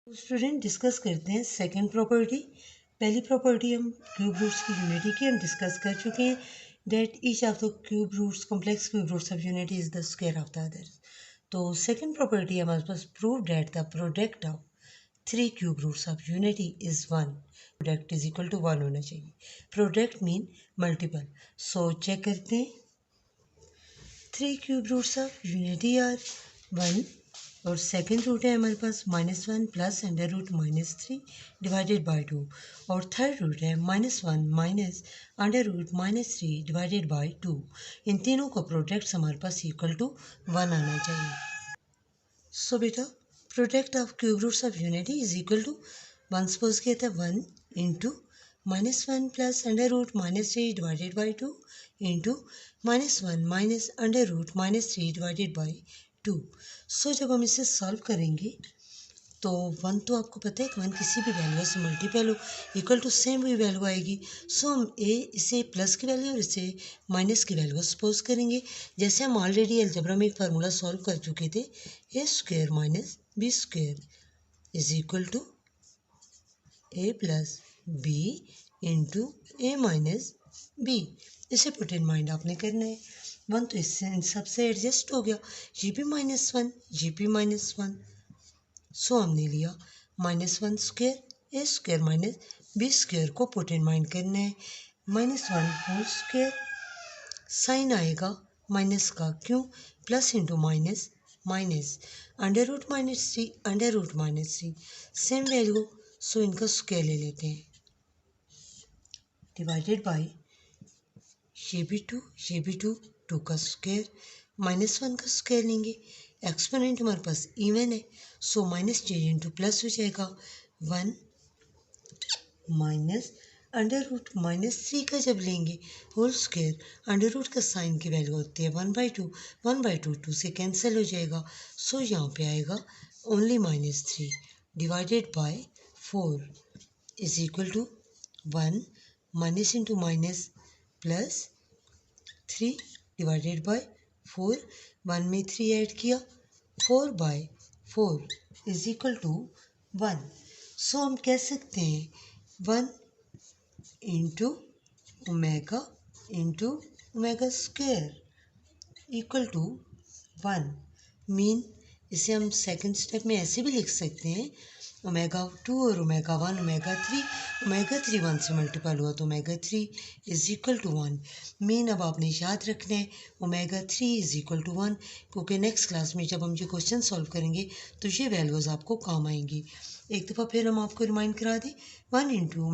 Student discuss करते हैं second property. पहली प्रॉपर्टी हम क्यूब रूट्स की यूनिटी की हम डिस्कस कर चुके हैं, that each of the cube roots complex cube roots of unity is the square of the other. तो सेकंड प्रॉपर्टी हमारे पास prove that the product of three cube roots of unity is one. Product is equal to one होना चाहिए। Product mean multiple. So check करते हैं, three cube roots of unity are one और second root है हमारे पास -1 plus under root -3 divided by 2 और third root है -1 minus under root -3 divided by 2। इन तीनों का प्रोडक्ट हमारे पास इक्वल टू 1 आना चाहिए। सो बेटा product of cube roots of unity is equal to 1 suppose किया था 1 into -1 plus under root -3 divided by 2 into -1 minus under root -3 divided by 2। So जब हम इसे सॉल्व करेंगे तो 1 तो आपको पता है कि 1 किसी भी वैल्यू से मल्टीपल हो इक्वल टू सेम भी वैल्यू आएगी। सो हम इसे प्लस की वैल्यू और इसे माइनस की वैल्यू सपोज करेंगे। जैसे हम ऑलरेडी अलजेब्रा में एक फार्मूला सॉल्व कर चुके थे, A square minus B square is equal to A plus B into A minus B. इसे पुट इन माइंड आपने करना है। 1 तो इससे इन सबसे एडजस्ट हो गया, ये भी -1 ये भी -1। सो हमने लिया -1 square A square minus B square को पुट इन माइंड करना है। -1 होल स्क्वायर साइन आएगा माइनस का, क्यों? Plus into minus minus under root -3 under root -3 same value. So इनका स्क्वायर ले लेते हैं डिवाइडेड बाई ये भी 2 का स्क्वायर -1 का स्क्वायर लेंगे। एक्सपोनेंट हमारे पास इवन है, so minus change into plus हो जाएगा 1 माइनस अंडर रूट -3 का जब लेंगे होल स्क्वायर, अंडर रूट का साइन की वैल्यू होती है 1/2 1/2 2 से कैंसिल हो जाएगा। सो यहाँ पे आएगा only -3 divided by 4 is equal to 1 minus into minus plus 3 divided by 4। 1 में 3 ऐड किया 4/4 इज इक्वल टू 1। सो हम कह सकते हैं 1 into omega square equal to 1। Mean इसे हम सेकंड स्टेप में ऐसे भी लिख सकते हैं, ओमेगा 2 और ओमेगा 1 ओमेगा 3 1 से मल्टीपल हुआ तो omega 3 is equal to 1। Mean अब आपने याद रखना है ओमेगा 3 इज इक्वल टू 1, क्योंकि नेक्स्ट क्लास में जब हम ये क्वेश्चन सॉल्व करेंगे तो ये वैल्यूज़ आपको काम आएंगी। एक दफ़ा फिर हम आपको रिमाइंड करा दें, 1 into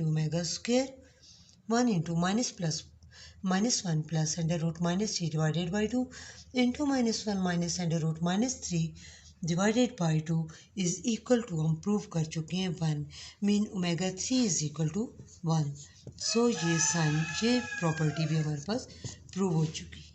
omega square 1 into -1 plus under root -3 divided by 2 into -1 minus under root -3 divided by 2 is equal to, हम प्रूव कर चुके हैं 1। Mean omega 3 is equal to 1। So ये प्रॉपर्टी भी हमारे पास प्रूव हो चुकी है।